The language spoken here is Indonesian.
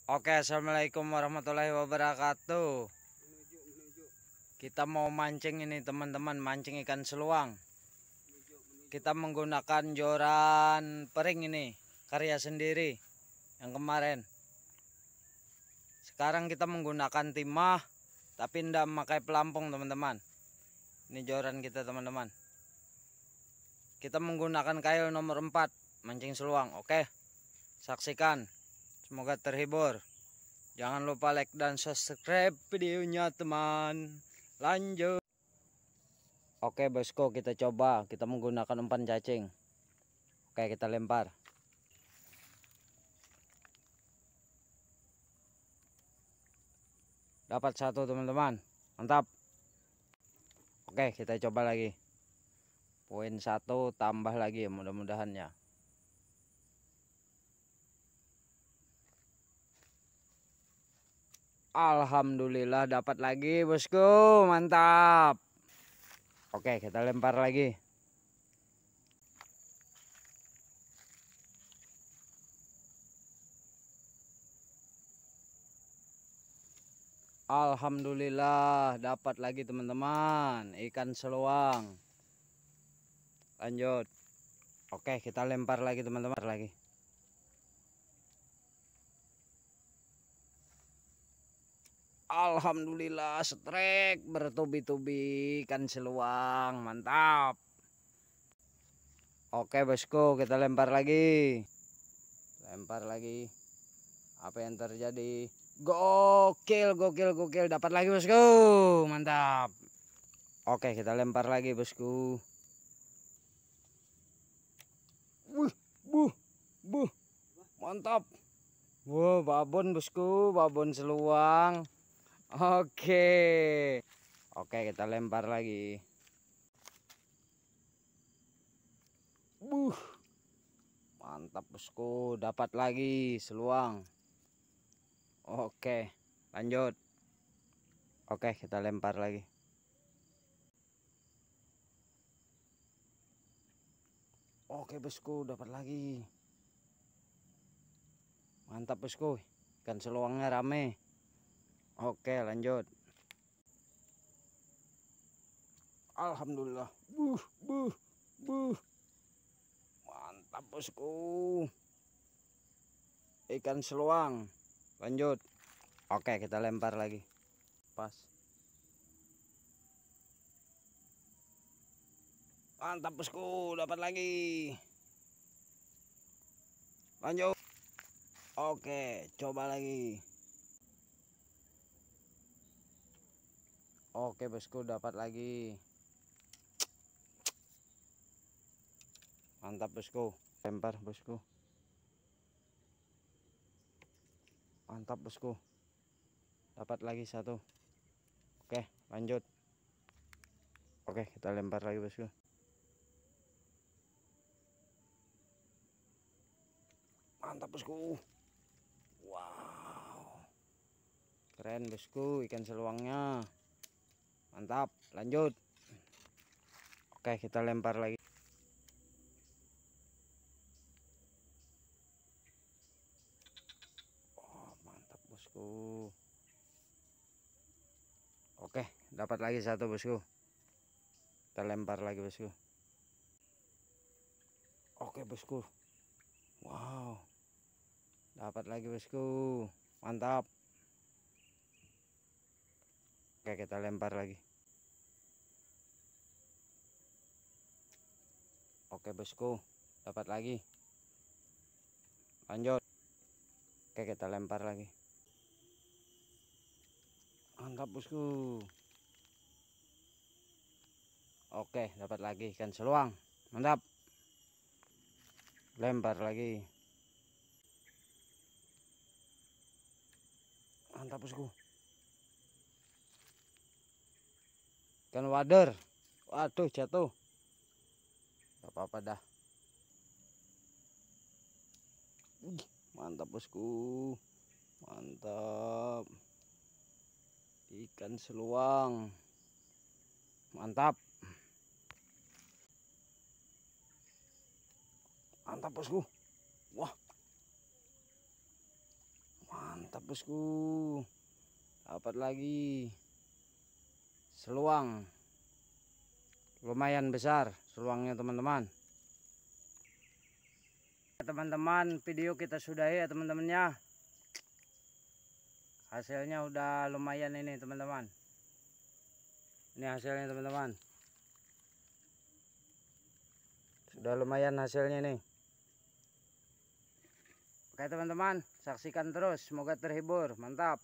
Oke, assalamualaikum warahmatullahi wabarakatuh. Kita mau mancing ini teman-teman, mancing ikan seluang. Kita menggunakan joran pering ini, karya sendiri yang kemarin. Sekarang kita menggunakan timah, tapi tidak memakai pelampung teman-teman. Ini joran kita teman-teman. Kita menggunakan kail nomor 4, mancing seluang. Oke, saksikan. Semoga terhibur. Jangan lupa like dan subscribe videonya teman. Lanjut. Oke bosku, kita coba. Kita menggunakan umpan cacing. Oke, kita lempar. Dapat satu teman-teman. Mantap. Oke, kita coba lagi. Poin 1 tambah lagi mudah-mudahan ya. Alhamdulillah dapat lagi bosku, mantap. Oke, kita lempar lagi. Alhamdulillah dapat lagi teman-teman, ikan seluang. Lanjut. Oke, kita lempar lagi teman-teman lagi. Alhamdulillah strek bertubi-tubi ikan seluang, mantap. Oke bosku, kita lempar lagi. Lempar lagi. Apa yang terjadi? Gokil dapat lagi bosku, mantap. Oke, kita lempar lagi bosku. Buh, mantap. Wow, babon bosku, babon seluang. Oke, kita lempar lagi. Mantap bosku, dapat lagi seluang. Oke, lanjut. Oke, kita lempar lagi. Oke bosku, dapat lagi. Mantap bosku, ikan seluangnya rame. Oke, lanjut. Alhamdulillah. Mantap bosku, ikan seluang. Lanjut. Oke, kita lempar lagi. Pas. Mantap bosku, dapat lagi. Lanjut. Oke, coba lagi. Oke bosku, dapat lagi. Mantap bosku, lempar bosku. Mantap bosku, dapat lagi satu. Oke, lanjut. Oke, kita lempar lagi bosku. Mantap bosku. Wow, keren bosku ikan seluangnya. Mantap, lanjut. Oke, kita lempar lagi. Oh, mantap bosku. Oke, dapat lagi satu bosku. Kita lempar lagi bosku. Oke bosku. Wow, dapat lagi bosku. Mantap. Oke, kita lempar lagi. Oke bosku, dapat lagi. Lanjut. Oke, kita lempar lagi. Mantap bosku. Oke, dapat lagi ikan seluang. Mantap. Lempar lagi. Mantap bosku. Ikan wader. Waduh, jatuh. Gak apa-apa dah. Mantap bosku. Mantap. Ikan seluang. Mantap. Mantap bosku. Wah. Mantap. mantap bosku, dapat lagi seluang lumayan besar seluangnya teman-teman. Teman-teman, video kita sudahi ya teman-temannya. Hasilnya udah lumayan ini teman-teman. Ini hasilnya teman-teman. Sudah lumayan hasilnya nih. Oke teman-teman, saksikan terus, semoga terhibur. Mantap.